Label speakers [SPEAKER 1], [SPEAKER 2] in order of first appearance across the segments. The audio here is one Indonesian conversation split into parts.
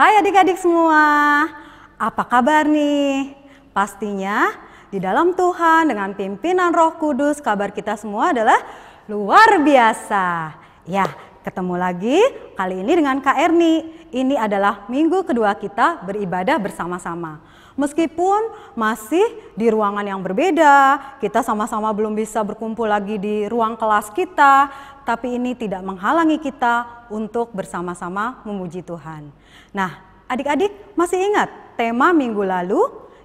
[SPEAKER 1] Hai adik-adik semua, apa kabar nih? Pastinya di dalam Tuhan dengan pimpinan Roh Kudus kabar kita semua adalah luar biasa. Ya, ketemu lagi kali ini dengan Kak Erni. Ini adalah minggu kedua kita beribadah bersama-sama. Meskipun masih di ruangan yang berbeda, kita sama-sama belum bisa berkumpul lagi di ruang kelas kita, tapi ini tidak menghalangi kita untuk bersama-sama memuji Tuhan. Nah, adik-adik masih ingat tema minggu lalu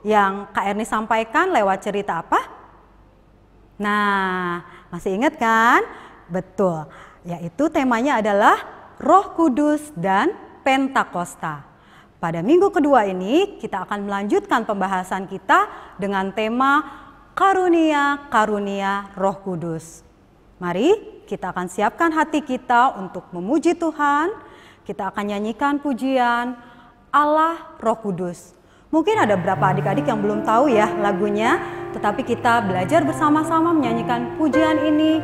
[SPEAKER 1] yang Kak Erni sampaikan lewat cerita apa? Nah, masih ingat kan? Betul, yaitu temanya adalah Roh Kudus dan Pentakosta. Pada minggu kedua ini kita akan melanjutkan pembahasan kita dengan tema karunia-karunia Roh Kudus. Mari kita akan siapkan hati kita untuk memuji Tuhan. Kita akan nyanyikan pujian Allah Roh Kudus. Mungkin ada beberapa adik-adik yang belum tahu ya lagunya, tetapi kita belajar bersama-sama menyanyikan pujian ini.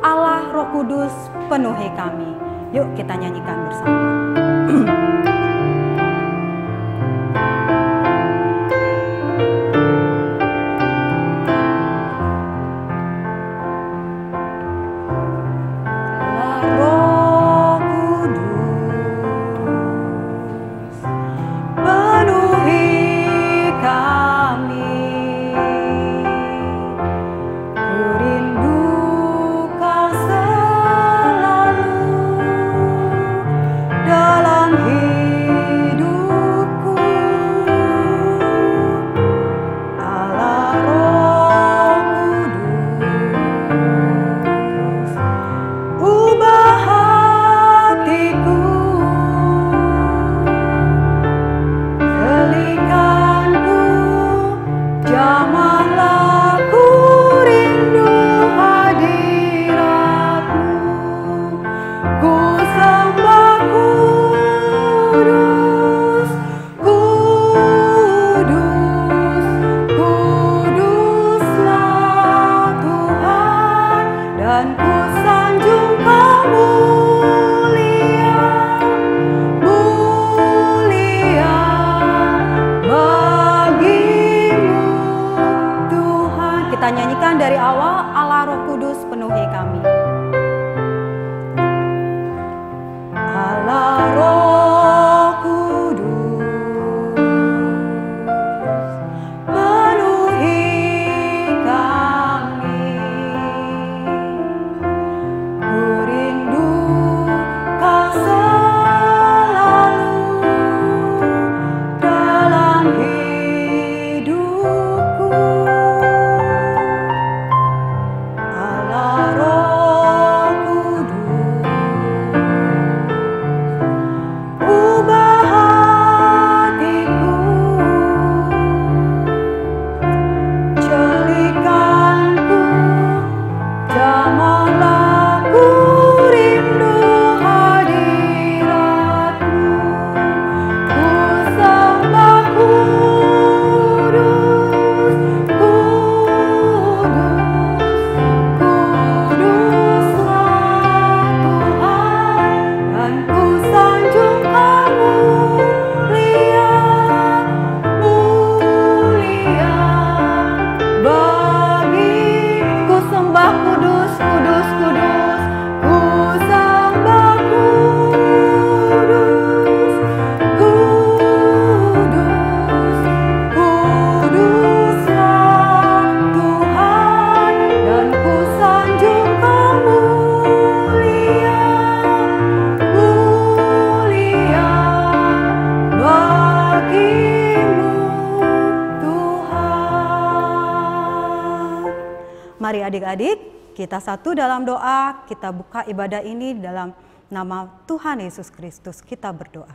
[SPEAKER 1] Allah Roh Kudus penuhi kami. Yuk kita nyanyikan bersama. Mari adik-adik, kita satu dalam doa, kita buka ibadah ini dalam nama Tuhan Yesus Kristus, kita berdoa.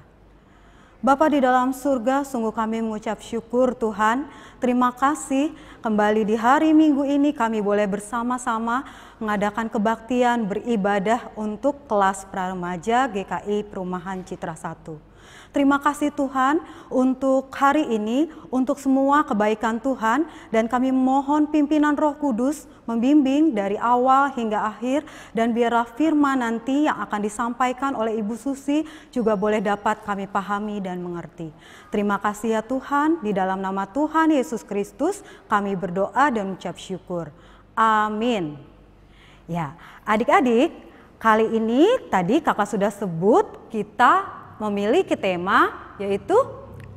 [SPEAKER 1] Bapa di dalam surga, sungguh kami mengucap syukur Tuhan, terima kasih kembali di hari Minggu ini kami boleh bersama-sama mengadakan kebaktian beribadah untuk kelas praremaja GKI Perumahan Citra 1. Terima kasih Tuhan untuk hari ini, untuk semua kebaikan Tuhan, dan kami mohon pimpinan Roh Kudus membimbing dari awal hingga akhir, dan biarlah firman nanti yang akan disampaikan oleh Ibu Susi juga boleh dapat kami pahami dan mengerti. Terima kasih ya Tuhan, di dalam nama Tuhan Yesus Kristus kami berdoa dan mengucap syukur. Amin. Ya, adik-adik, kali ini tadi kakak sudah sebut kita memiliki tema yaitu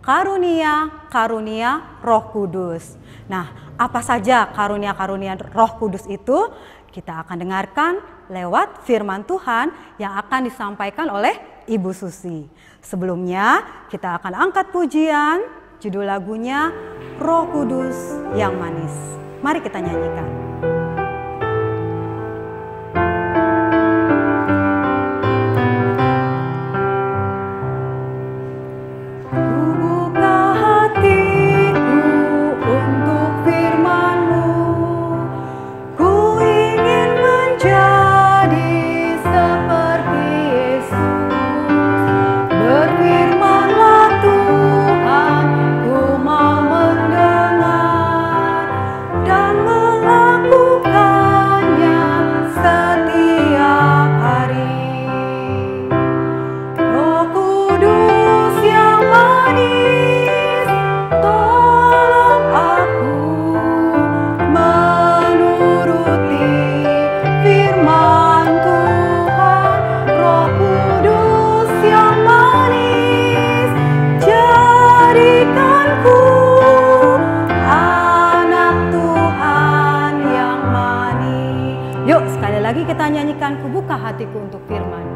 [SPEAKER 1] karunia-karunia Roh Kudus. Nah, apa saja karunia-karunia Roh Kudus itu? Kita akan dengarkan lewat firman Tuhan yang akan disampaikan oleh Ibu Susi. Sebelumnya, kita akan angkat pujian, judul lagunya Roh Kudus yang Manis. Mari kita nyanyikan. Kita nyanyikan Kubuka Hatiku untuk firman-Mu.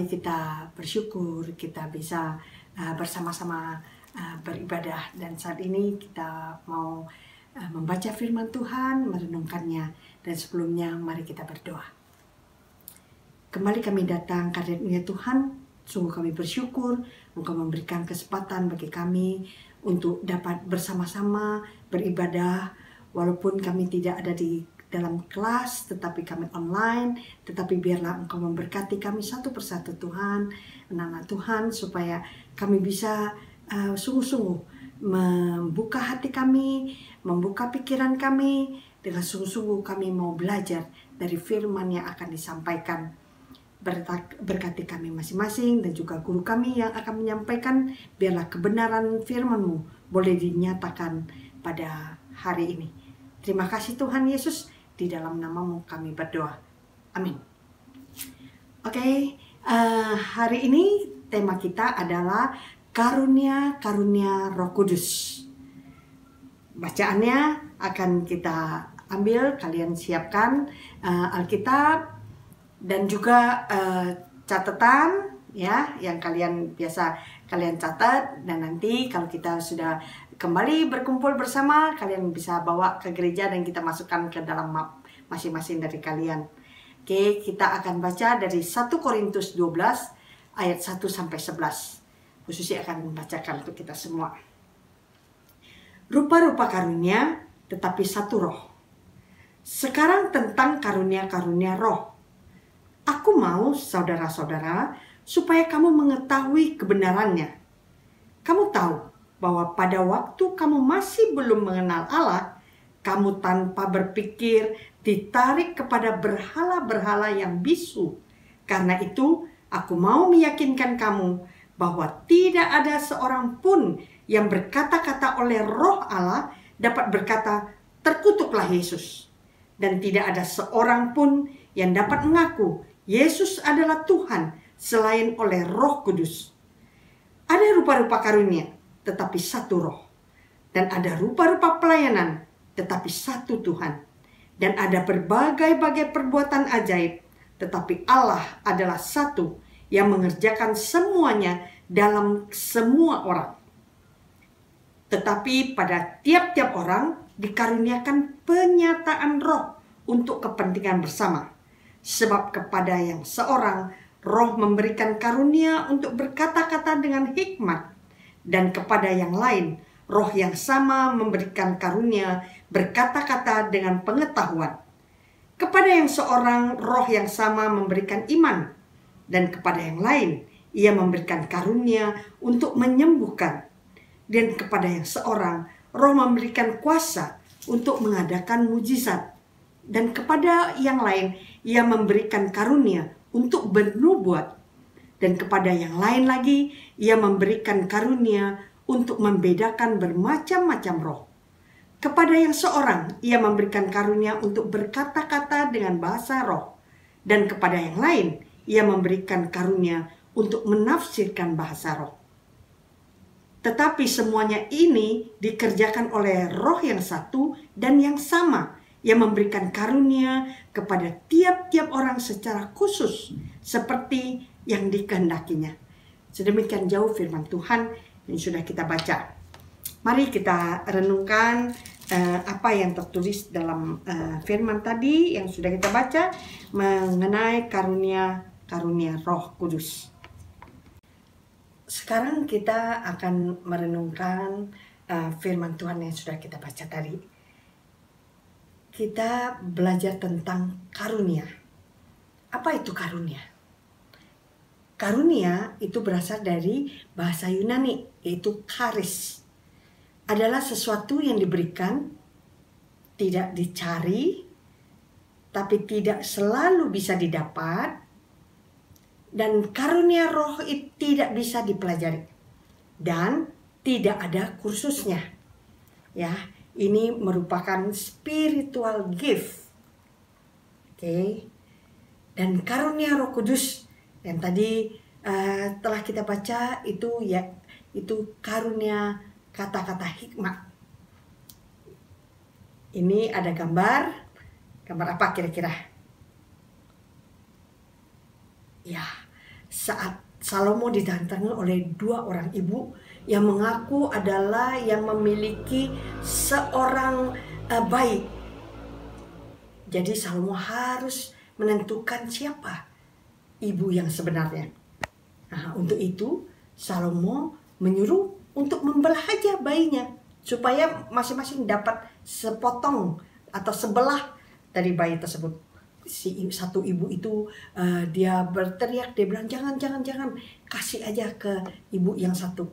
[SPEAKER 2] Kita bersyukur kita bisa bersama-sama beribadah, dan saat ini kita mau membaca firman Tuhan, merenungkannya, dan sebelumnya mari kita berdoa. Kembali kami datang karunia Tuhan, sungguh kami bersyukur Engkau memberikan kesempatan bagi kami untuk dapat bersama-sama beribadah, walaupun kami tidak ada di dalam kelas, tetapi kami online, tetapi biarlah Engkau memberkati kami satu persatu Tuhan, anak-anak Tuhan, supaya kami bisa sungguh-sungguh membuka hati kami, membuka pikiran kami, dengan sungguh-sungguh kami mau belajar dari firman yang akan disampaikan. Berkati kami masing-masing dan juga guru kami yang akan menyampaikan, biarlah kebenaran firman-Mu boleh dinyatakan pada hari ini. Terima kasih Tuhan Yesus, di dalam nama-Mu kami berdoa. Amin. Oke, hari ini tema kita adalah karunia-karunia Roh Kudus. Bacaannya akan kita ambil, kalian siapkan Alkitab dan juga catatan ya, yang biasa kalian catat, dan nanti kalau kita sudah kembali berkumpul bersama, kalian bisa bawa ke gereja dan kita masukkan ke dalam map masing-masing dari kalian. Oke, kita akan baca dari 1 Korintus 12 ayat 1 sampai 11. Khususnya akan membacakan untuk kita semua. Rupa-rupa karunia, tetapi satu roh. Sekarang tentang karunia-karunia roh. Aku mau, saudara-saudara, supaya kamu mengetahui kebenarannya. Kamu tahu bahwa pada waktu kamu masih belum mengenal Allah, kamu tanpa berpikir ditarik kepada berhala-berhala yang bisu. Karena itu, aku mau meyakinkan kamu bahwa tidak ada seorang pun yang berkata-kata oleh Roh Allah dapat berkata, terkutuklah Yesus. Dan tidak ada seorang pun yang dapat mengaku Yesus adalah Tuhan selain oleh Roh Kudus. Ada rupa-rupa karunia, tetapi satu Roh. Dan ada rupa-rupa pelayanan, tetapi satu Tuhan. Dan ada berbagai-bagai perbuatan ajaib, tetapi Allah adalah satu yang mengerjakan semuanya dalam semua orang. Tetapi pada tiap-tiap orang dikaruniakan penyataan Roh untuk kepentingan bersama. Sebab kepada yang seorang, Roh memberikan karunia untuk berkata-kata dengan hikmat. Dan kepada yang lain, Roh yang sama memberikan karunia berkata-kata dengan pengetahuan. Kepada yang seorang, Roh yang sama memberikan iman. Dan kepada yang lain, Ia memberikan karunia untuk menyembuhkan. Dan kepada yang seorang, Roh memberikan kuasa untuk mengadakan mujizat. Dan kepada yang lain, Ia memberikan karunia untuk bernubuat. Dan kepada yang lain lagi, Ia memberikan karunia untuk membedakan bermacam-macam roh. Kepada yang seorang, Ia memberikan karunia untuk berkata-kata dengan bahasa roh. Dan kepada yang lain, Ia memberikan karunia untuk menafsirkan bahasa roh. Tetapi semuanya ini dikerjakan oleh Roh yang satu dan yang sama, yang memberikan karunia kepada tiap-tiap orang secara khusus, seperti yang dikehendakinya. Sedemikian jauh firman Tuhan yang sudah kita baca. Mari kita renungkan apa yang tertulis dalam firman tadi yang sudah kita baca mengenai karunia Roh Kudus. Sekarang kita akan merenungkan firman Tuhan yang sudah kita baca tadi. Kita belajar tentang karunia. Apa itu karunia? Karunia itu berasal dari bahasa Yunani, yaitu charis. Adalah sesuatu yang diberikan, tidak dicari, tapi tidak selalu bisa didapat. Dan karunia roh itu tidak bisa dipelajari dan tidak ada kursusnya. Ya, ini merupakan spiritual gift. Oke. Dan karunia Roh Kudus yang tadi telah kita baca itu karunia kata-kata hikmat. Ini ada gambar apa kira-kira? Ya, saat Salomo didatangi oleh dua orang ibu yang mengaku adalah yang memiliki seorang bayi. Jadi Salomo harus menentukan siapa ibu yang sebenarnya. Nah, untuk itu Salomo menyuruh untuk membelah aja bayinya supaya masing-masing dapat sepotong atau sebelah dari bayi tersebut. Si satu ibu itu dia berteriak, dia bilang jangan kasih aja ke ibu yang satu.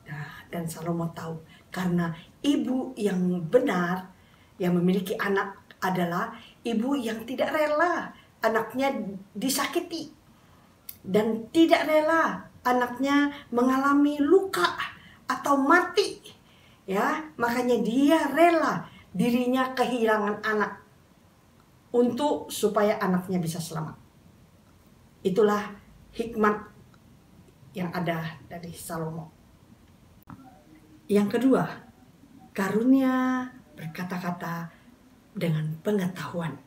[SPEAKER 2] Nah, dan Salomo tahu karena ibu yang benar yang memiliki anak adalah ibu yang tidak rela anaknya disakiti dan tidak rela anaknya mengalami luka atau mati. Ya, makanya dia rela dirinya kehilangan anak untuk supaya anaknya bisa selamat. Itulah hikmat yang ada dari Salomo. Yang kedua, karunia berkata-kata dengan pengetahuan.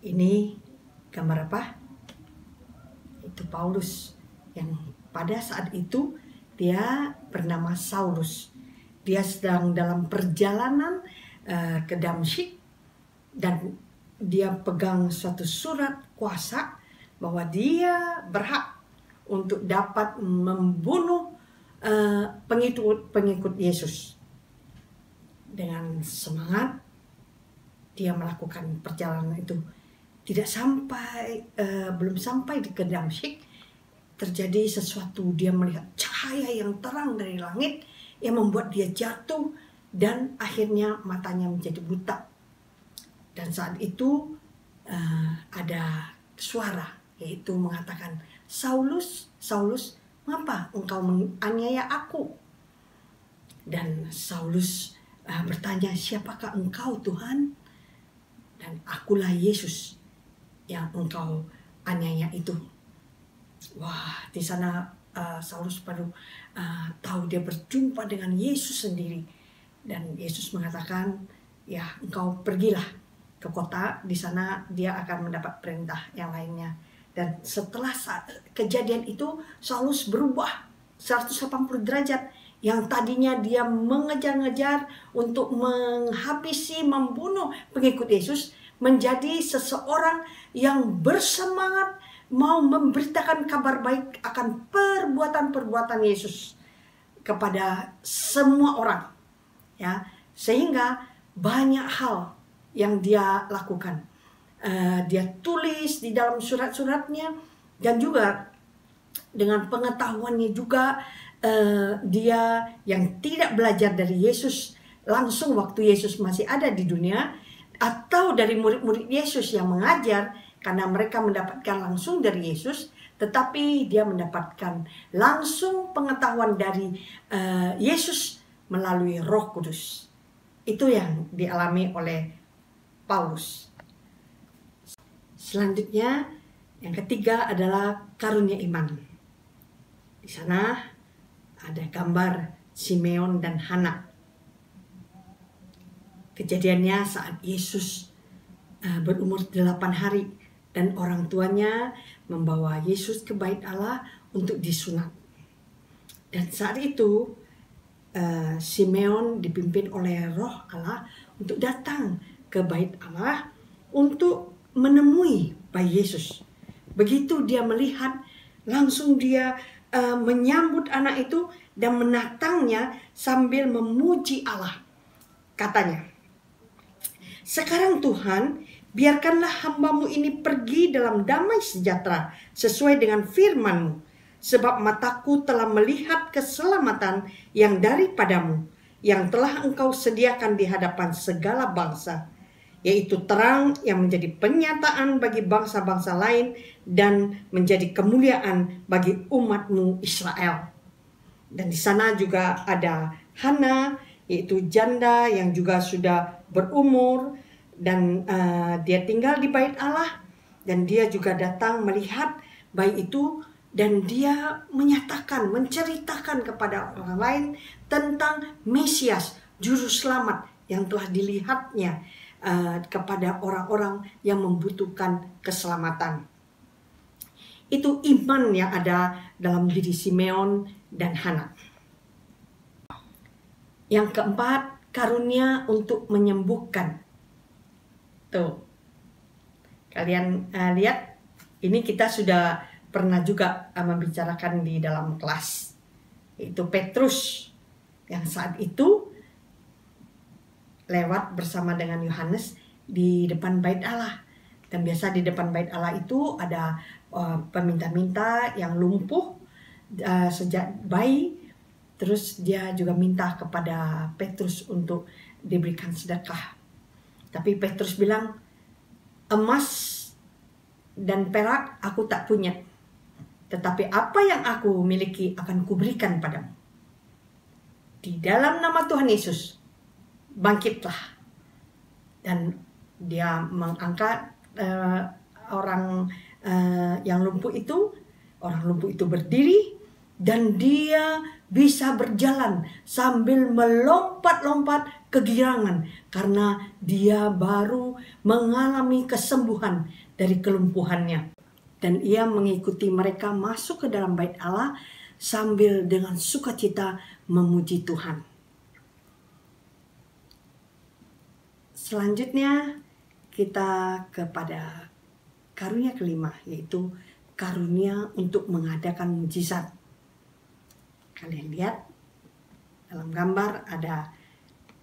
[SPEAKER 2] Ini gambar apa? Itu Paulus yang pada saat itu dia bernama Saulus. Dia sedang dalam perjalanan ke Damsyik. Dan dia pegang suatu surat kuasa bahwa dia berhak untuk dapat membunuh pengikut Yesus. Dengan semangat dia melakukan perjalanan itu. Belum sampai di Damsyik, terjadi sesuatu. Dia melihat cahaya yang terang dari langit yang membuat dia jatuh dan akhirnya matanya menjadi buta. Dan saat itu ada suara, yaitu mengatakan, "Saulus, Saulus, mengapa engkau menganiaya aku?" Dan Saulus bertanya, "Siapakah engkau, Tuhan?" Dan, "Akulah Yesus yang engkau aniaya itu." Wah, di sana Saulus baru tahu dia berjumpa dengan Yesus sendiri. Dan Yesus mengatakan, "Ya, engkau pergilah ke kota, di sana dia akan mendapat perintah yang lainnya." Dan setelah kejadian itu, Saulus berubah 180 derajat. Yang tadinya dia mengejar-ngejar untuk menghabisi, membunuh pengikut Yesus, menjadi seseorang yang bersemangat mau memberitakan kabar baik akan perbuatan-perbuatan Yesus kepada semua orang. Ya, sehingga banyak hal yang dia lakukan. Dia tulis di dalam surat-suratnya, dan juga dengan pengetahuannya juga dia yang tidak belajar dari Yesus langsung waktu Yesus masih ada di dunia, atau dari murid-murid Yesus yang mengajar, karena mereka mendapatkan langsung dari Yesus, tetapi dia mendapatkan langsung pengetahuan dari Yesus melalui Roh Kudus. Itu yang dialami oleh Paulus. Selanjutnya, yang ketiga adalah karunia iman. Di sana ada gambar Simeon dan Hana. Kejadiannya saat Yesus berumur 8 hari dan orang tuanya membawa Yesus ke bait Allah untuk disunat. Dan saat itu Simeon dipimpin oleh Roh Allah untuk datang ke bait Allah untuk menemui bayi Yesus. Begitu dia melihat, langsung dia menyambut anak itu dan menatangnya sambil memuji Allah. Katanya, "Sekarang Tuhan, biarkanlah hambamu ini pergi dalam damai sejahtera sesuai dengan firman-Mu, sebab mataku telah melihat keselamatan yang daripadamu, yang telah Engkau sediakan di hadapan segala bangsa, yaitu terang yang menjadi penyataan bagi bangsa-bangsa lain dan menjadi kemuliaan bagi umat-Mu Israel." Dan di sana juga ada Hana, yaitu janda yang juga sudah berumur, dan dia tinggal di bait Allah, dan dia juga datang melihat bayi itu, dan dia menyatakan, menceritakan kepada orang lain tentang Mesias, juru selamat yang telah dilihatnya kepada orang-orang yang membutuhkan keselamatan. Itu iman yang ada dalam diri Simeon dan Hana. Yang keempat, karunia untuk menyembuhkan. Tuh, kalian lihat, ini kita sudah pernah juga membicarakan di dalam kelas, yaitu Petrus yang saat itu lewat bersama dengan Yohanes di depan bait Allah. Dan biasa di depan bait Allah itu ada peminta-minta yang lumpuh sejak bayi. Terus dia juga minta kepada Petrus untuk diberikan sedekah. Tapi Petrus bilang, "Emas dan perak aku tak punya, tetapi apa yang aku miliki akan kuberikan padamu. Di dalam nama Tuhan Yesus, bangkitlah." Dan dia mengangkat orang yang lumpuh itu. Orang lumpuh itu berdiri, dan dia bisa berjalan sambil melompat-lompat kegirangan karena dia baru mengalami kesembuhan dari kelumpuhannya. Dan ia mengikuti mereka masuk ke dalam bait Allah sambil dengan sukacita memuji Tuhan. Selanjutnya kita kepada karunia kelima, yaitu karunia untuk mengadakan mujizat. Kalian lihat dalam gambar ada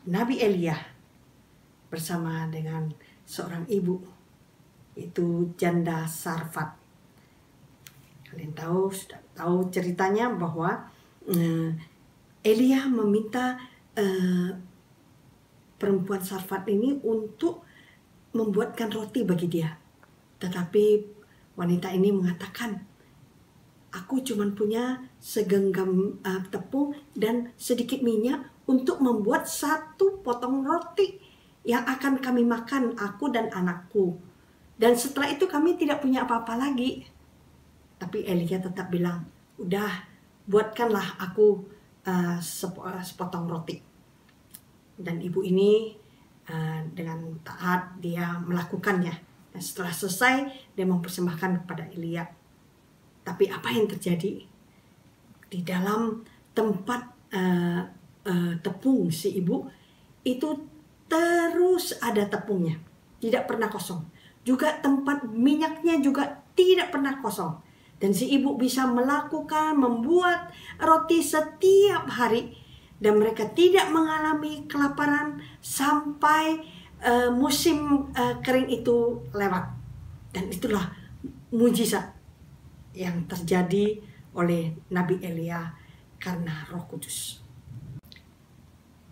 [SPEAKER 2] Nabi Elia bersama dengan seorang ibu, yaitu janda Sarfat. Kalian sudah tahu ceritanya bahwa Elia meminta perempuan Sarfat ini untuk membuatkan roti bagi dia. Tetapi wanita ini mengatakan, aku cuma punya segenggam tepung dan sedikit minyak untuk membuat 1 potong roti yang akan kami makan, aku dan anakku. Dan setelah itu kami tidak punya apa-apa lagi. Tapi Elia tetap bilang, udah, buatkanlah aku sepotong roti. Dan ibu ini dengan taat dia melakukannya. Dan setelah selesai dia mempersembahkan kepada Elia. Tapi apa yang terjadi? Di dalam tempat tepung si ibu itu terus ada tepungnya, tidak pernah kosong. Juga tempat minyaknya juga tidak pernah kosong. Dan si ibu bisa membuat roti setiap hari. Dan mereka tidak mengalami kelaparan sampai musim kering itu lewat. Dan itulah mujizat yang terjadi oleh Nabi Elia karena Roh Kudus.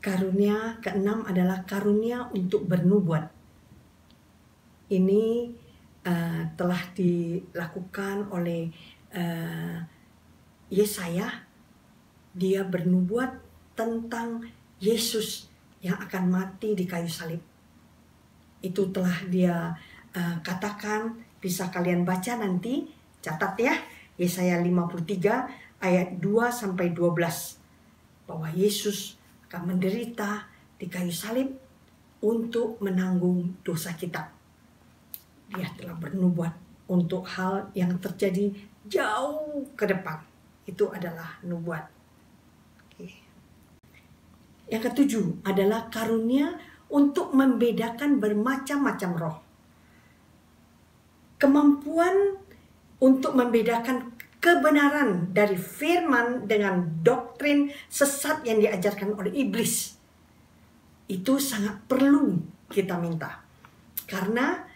[SPEAKER 2] Karunia keenam adalah karunia untuk bernubuat. Ini telah dilakukan oleh Yesaya. Dia bernubuat tentang Yesus yang akan mati di kayu salib. Itu telah dia katakan, bisa kalian baca nanti, catat ya, Yesaya 53 ayat 2-12, bahwa Yesus akan menderita di kayu salib untuk menanggung dosa kita. Dia telah bernubuat untuk hal yang terjadi jauh ke depan. Itu adalah nubuat. Yang ketujuh adalah karunia untuk membedakan bermacam-macam roh. Kemampuan untuk membedakan kebenaran dari firman dengan doktrin sesat yang diajarkan oleh iblis. Itu sangat perlu kita minta. Karena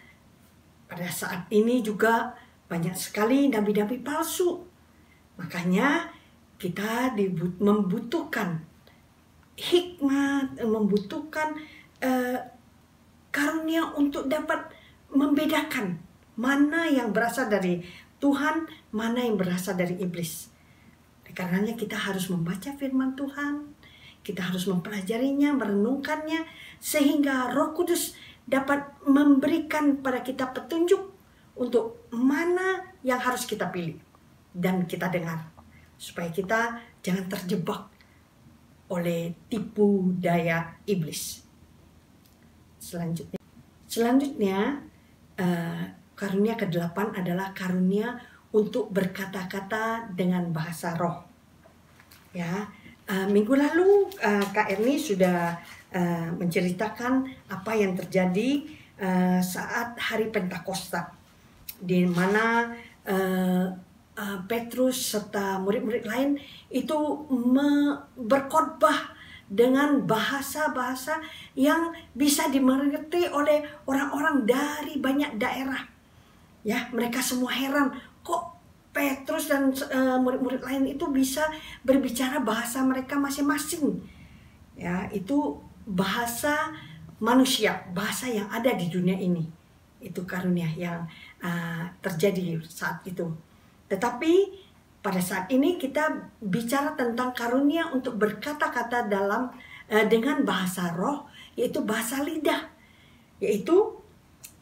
[SPEAKER 2] pada saat ini juga banyak sekali nabi-nabi palsu. Makanya kita membutuhkan hikmat, membutuhkan karunia untuk dapat membedakan mana yang berasal dari Tuhan, mana yang berasal dari iblis. Karenanya kita harus membaca firman Tuhan, kita harus mempelajarinya, merenungkannya, sehingga Roh Kudus dapat memberikan pada kita petunjuk untuk mana yang harus kita pilih dan kita dengar, supaya kita jangan terjebak oleh tipu daya iblis. Selanjutnya karunia ke-8 adalah karunia untuk berkata-kata dengan bahasa roh. Ya, minggu lalu Kak Erni sudah menceritakan apa yang terjadi saat hari Pentakosta, di mana Petrus serta murid-murid lain itu berkhotbah dengan bahasa-bahasa yang bisa dimengerti oleh orang-orang dari banyak daerah. Ya, mereka semua heran, kok Petrus dan murid-murid lain itu bisa berbicara bahasa mereka masing-masing. Ya, itu bahasa manusia, bahasa yang ada di dunia ini. Itu karunia yang terjadi saat itu. Tetapi pada saat ini kita bicara tentang karunia untuk berkata-kata dengan bahasa roh, yaitu bahasa lidah. Yaitu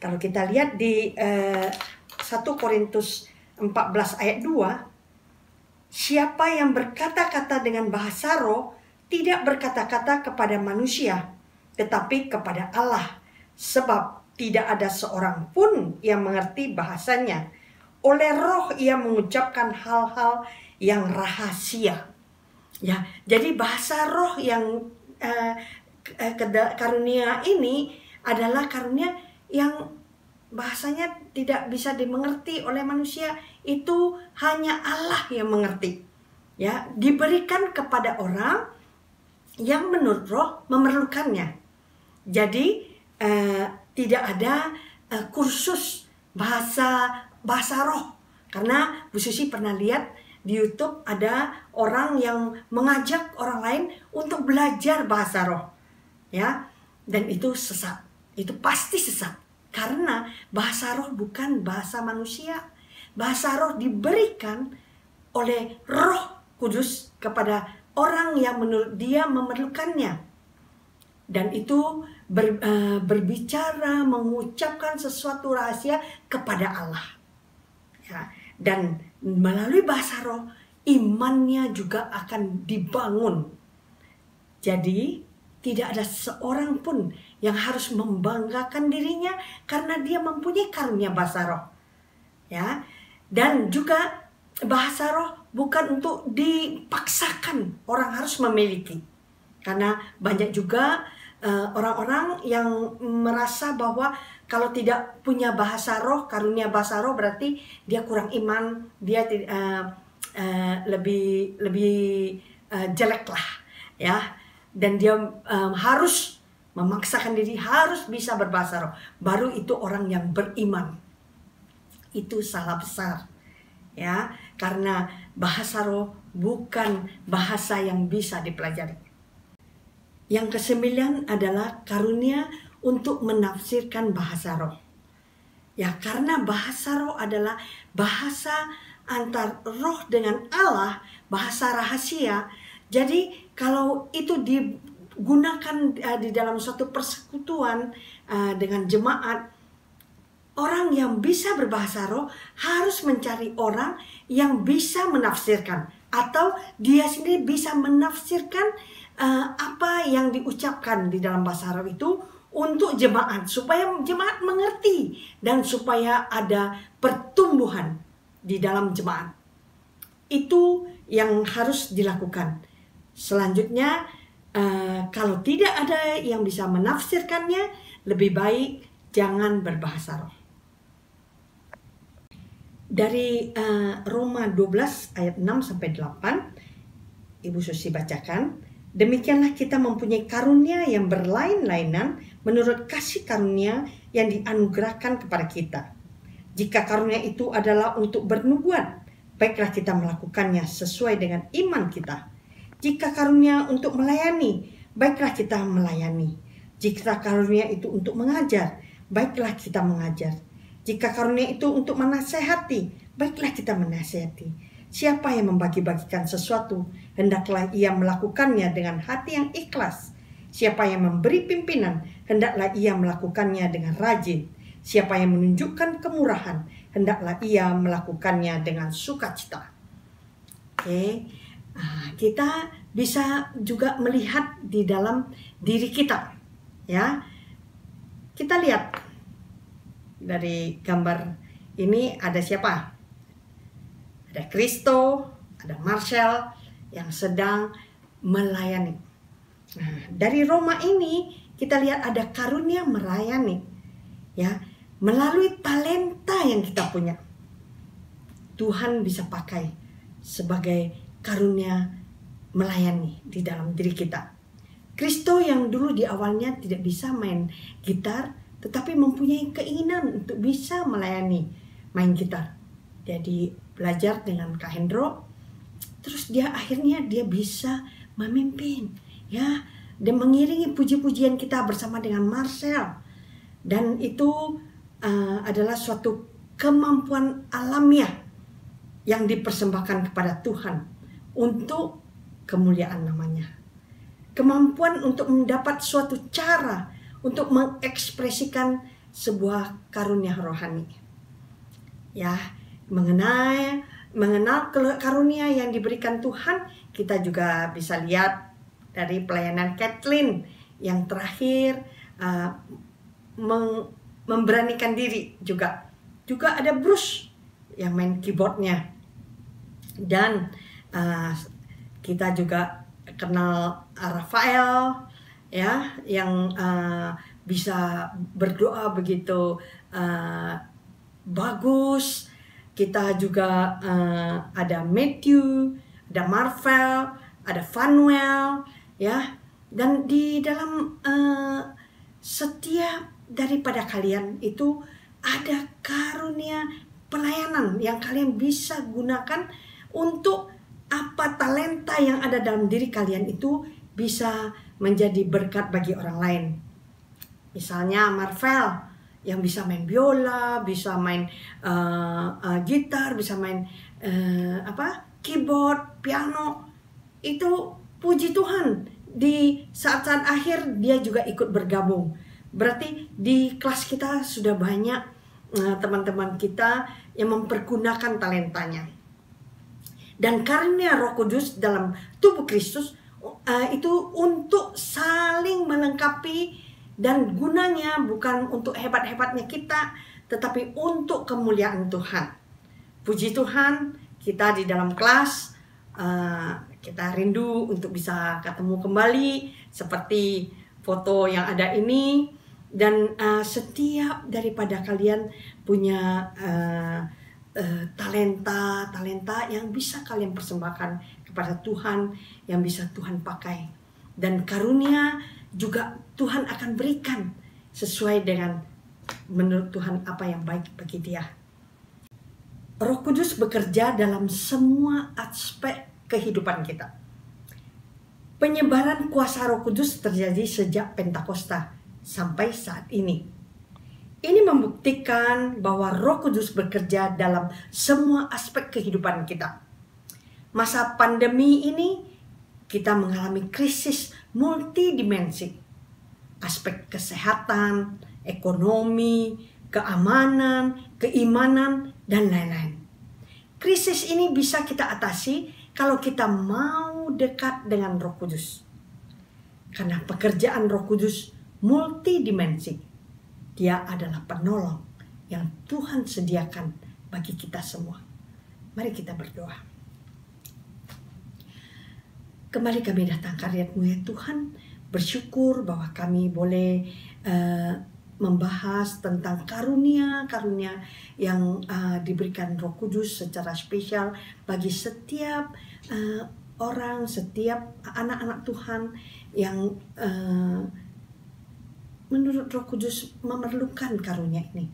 [SPEAKER 2] kalau kita lihat di 1 Korintus 14 ayat 2, siapa yang berkata-kata dengan bahasa roh tidak berkata-kata kepada manusia, tetapi kepada Allah, sebab tidak ada seorang pun yang mengerti bahasanya. Oleh roh ia mengucapkan hal-hal yang rahasia. Ya, jadi bahasa roh yang karunia ini adalah karunia yang bahasanya tidak bisa dimengerti oleh manusia. Itu hanya Allah yang mengerti. Ya, diberikan kepada orang yang menurut roh memerlukannya. Jadi tidak ada kursus bahasa roh, karena Bu Susi pernah lihat di YouTube ada orang yang mengajak orang lain untuk belajar bahasa roh, ya. Dan itu sesat, itu pasti sesat. Karena bahasa roh bukan bahasa manusia. Bahasa roh diberikan oleh Roh Kudus kepada orang yang menurut dia memerlukannya. Dan itu berbicara, mengucapkan sesuatu rahasia kepada Allah. Ya, dan melalui bahasa roh, imannya juga akan dibangun. Jadi, tidak ada seorang pun yang harus membanggakan dirinya karena dia mempunyai karunia bahasa roh. Ya, dan juga bahasa roh bukan untuk dipaksakan orang harus memiliki. Karena banyak juga orang-orang yang merasa bahwa kalau tidak punya bahasa roh, karunia bahasa roh, berarti dia kurang iman, dia lebih jelek lah, ya. Dan dia harus memaksakan diri, harus bisa berbahasa roh. Baru itu orang yang beriman. Itu salah besar, ya. Karena bahasa roh bukan bahasa yang bisa dipelajari. Yang ke-9 adalah karunia untuk menafsirkan bahasa roh. Ya, karena bahasa roh adalah bahasa antar roh dengan Allah, bahasa rahasia. Jadi kalau itu digunakan di dalam suatu persekutuan dengan jemaat, orang yang bisa berbahasa roh harus mencari orang yang bisa menafsirkan, atau dia sendiri bisa menafsirkan apa yang diucapkan di dalam bahasa roh itu untuk jemaat, supaya jemaat mengerti dan supaya ada pertumbuhan di dalam jemaat. Itu yang harus dilakukan. Selanjutnya, kalau tidak ada yang bisa menafsirkannya, lebih baik jangan berbahasa roh. Dari Roma 12 ayat 6-8, Ibu Susi bacakan. Demikianlah kita mempunyai karunia yang berlain-lainan menurut kasih karunia yang dianugerahkan kepada kita. Jika karunia itu adalah untuk bernubuat, baiklah kita melakukannya sesuai dengan iman kita. Jika karunia untuk melayani, baiklah kita melayani. Jika karunia itu untuk mengajar, baiklah kita mengajar. Jika karunia itu untuk menasehati, baiklah kita menasehati. Siapa yang membagi-bagikan sesuatu, hendaklah ia melakukannya dengan hati yang ikhlas. Siapa yang memberi pimpinan, hendaklah ia melakukannya dengan rajin. Siapa yang menunjukkan kemurahan, hendaklah ia melakukannya dengan sukacita. Oke, kita bisa juga melihat di dalam diri kita, ya. Kita lihat dari gambar ini ada siapa? Ada Kristo, ada Marcel yang sedang melayani. Nah, dari Roma ini kita lihat ada karunia melayani, ya, melalui talenta yang kita punya. Tuhan bisa pakai sebagai karunia melayani di dalam diri kita. Kristo yang dulu di awalnya tidak bisa main gitar, tetapi mempunyai keinginan untuk bisa melayani main gitar. Jadi belajar dengan Kak Hendro, terus akhirnya dia bisa memimpin, ya, dan mengiringi puji-pujian kita bersama dengan Marcel. Dan itu adalah suatu kemampuan alamiah yang dipersembahkan kepada Tuhan untuk kemuliaan namanya. Kemampuan untuk mendapat suatu cara untuk mengekspresikan sebuah karunia rohani. Ya, mengenal karunia yang diberikan Tuhan, kita juga bisa lihat dari pelayanan Kathleen yang terakhir, memberanikan diri juga. Juga ada Bruce yang main keyboardnya. Dan kita juga kenal Rafael, ya, yang bisa berdoa begitu bagus. Kita juga ada Matthew, ada Marvel, ada Fanuel, ya. Dan di dalam setiap daripada kalian itu ada karunia pelayanan yang kalian bisa gunakan untuk apa talenta yang ada dalam diri kalian itu bisa menjadi berkat bagi orang lain. Misalnya Marvel yang bisa main biola, bisa main gitar, bisa main keyboard, piano. Itu puji Tuhan, di saat-saat akhir dia juga ikut bergabung. Berarti di kelas kita sudah banyak teman-teman kita yang mempergunakan talentanya. Dan karunia Roh Kudus dalam tubuh Kristus itu untuk saling melengkapi, dan gunanya bukan untuk hebat-hebatnya kita, tetapi untuk kemuliaan Tuhan. Puji Tuhan, kita di dalam kelas kita rindu untuk bisa ketemu kembali seperti foto yang ada ini. Dan setiap daripada kalian punya talenta yang bisa kalian persembahkan kepada Tuhan, yang bisa Tuhan pakai. Dan karunia juga Tuhan akan berikan sesuai dengan menurut Tuhan apa yang baik bagi dia. Roh Kudus bekerja dalam semua aspek kehidupan kita. Penyebaran kuasa Roh Kudus terjadi sejak Pentakosta sampai saat ini. Ini membuktikan bahwa Roh Kudus bekerja dalam semua aspek kehidupan kita. Masa pandemi ini kita mengalami krisis multidimensi. Aspek kesehatan, ekonomi, keamanan, keimanan, dan lain-lain. Krisis ini bisa kita atasi kalau kita mau dekat dengan Roh Kudus. Karena pekerjaan Roh Kudus multidimensi. Dia adalah penolong yang Tuhan sediakan bagi kita semua. Mari kita berdoa. Kembali kami datang karya-Mu ya Tuhan, bersyukur bahwa kami boleh membahas tentang karunia-karunia yang diberikan Roh Kudus secara spesial bagi setiap orang, setiap anak-anak Tuhan yang menurut Roh Kudus memerlukan karunia ini.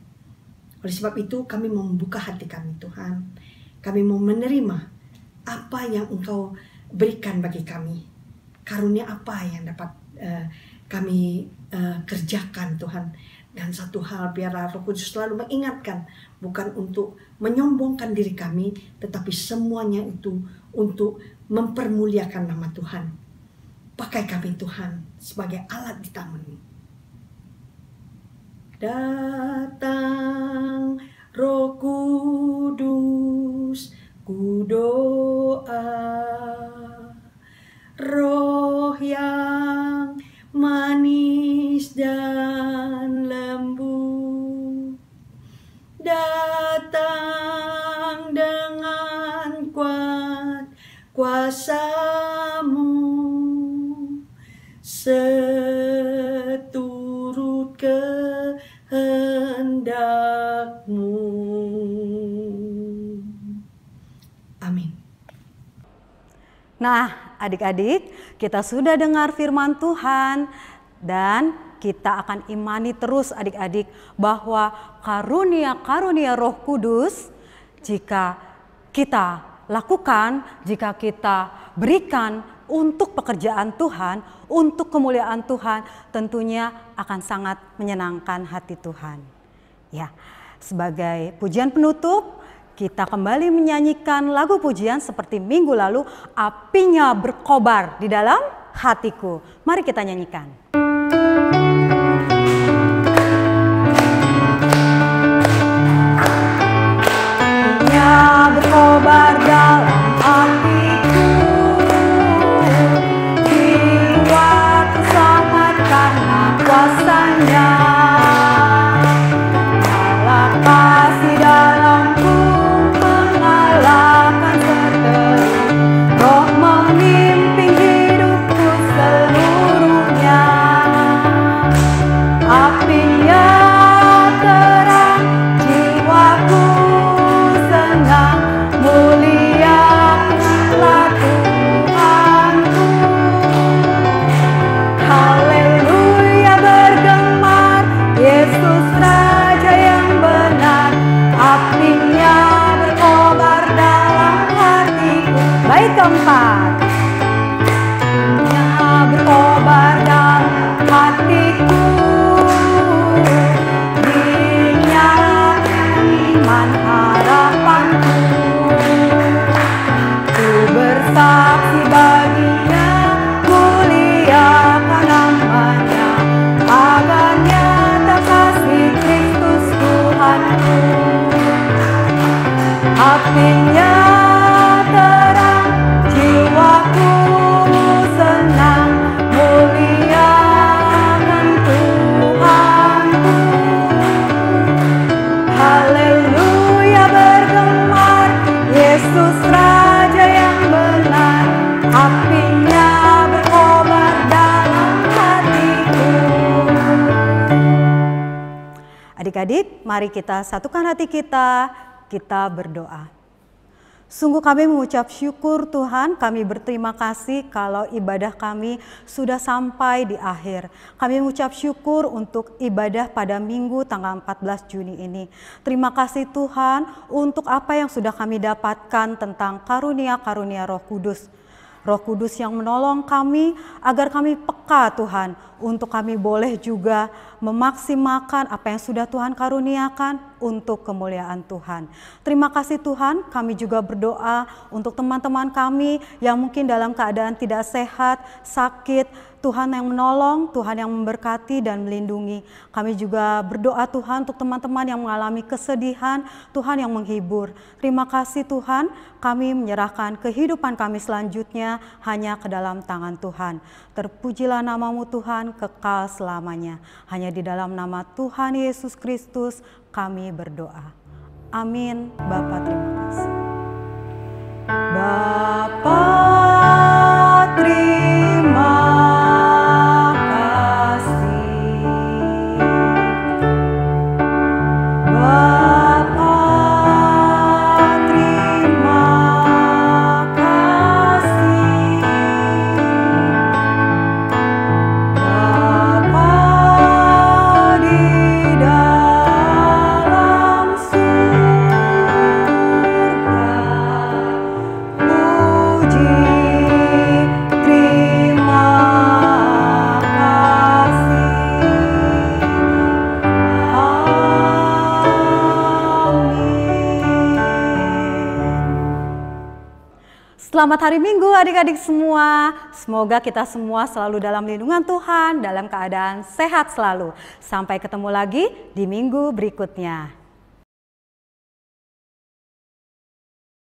[SPEAKER 2] Oleh sebab itu kami membuka hati kami Tuhan. Kami mau menerima apa yang Engkau berikan bagi kami. Karunia apa yang dapat kami kerjakan Tuhan. Dan satu hal, biarlah Roh Kudus selalu mengingatkan, bukan untuk menyombongkan diri kami, tetapi semuanya itu untuk mempermuliakan nama Tuhan. Pakai kami Tuhan sebagai alat di tangan-Mu. Datang Roh Kudus, ku doa, Roh yang manis dan lembut, datang dengan kuat kuasa-Mu, seturut kehendak-Mu. Amin.
[SPEAKER 1] Nah, adik-adik, kita sudah dengar firman Tuhan dan kita akan imani terus adik-adik bahwa karunia-karunia Roh Kudus jika kita lakukan, jika kita berikan untuk pekerjaan Tuhan, untuk kemuliaan Tuhan, tentunya akan sangat menyenangkan hati Tuhan. Ya, sebagai pujian penutup, kita kembali menyanyikan lagu pujian seperti minggu lalu, Apinya Berkobar di Dalam Hatiku. Mari kita nyanyikan. Apinya berkobar dalam hatiku, jiwaku sangat karena kuasa-Nya. Nyala kasih dalamku mengalahkan seteru, Roh memimpin hidupku seluruhnya. Adik-adik, mari kita satukan hati kita berdoa. Sungguh kami mengucap syukur Tuhan, kami berterima kasih kalau ibadah kami sudah sampai di akhir. Kami mengucap syukur untuk ibadah pada Minggu tanggal 14 Juni ini. Terima kasih Tuhan untuk apa yang sudah kami dapatkan tentang karunia-karunia Roh Kudus. Roh Kudus yang menolong kami agar kami peka Tuhan, untuk kami boleh juga memaksimalkan apa yang sudah Tuhan karuniakan untuk kemuliaan Tuhan. Terima kasih Tuhan, kami juga berdoa untuk teman-teman kami yang mungkin dalam keadaan tidak sehat, sakit. Tuhan yang menolong, Tuhan yang memberkati dan melindungi. Kami juga berdoa Tuhan untuk teman-teman yang mengalami kesedihan, Tuhan yang menghibur. Terima kasih Tuhan, kami menyerahkan kehidupan kami selanjutnya hanya ke dalam tangan Tuhan. Terpujilah namamu Tuhan, kekal selamanya. Hanya di dalam nama Tuhan Yesus Kristus kami berdoa. Amin. Bapa, terima kasih. Bapa, terima Selamat hari Minggu adik-adik semua. Semoga kita semua selalu dalam lindungan Tuhan, dalam keadaan sehat selalu. Sampai ketemu lagi di minggu berikutnya.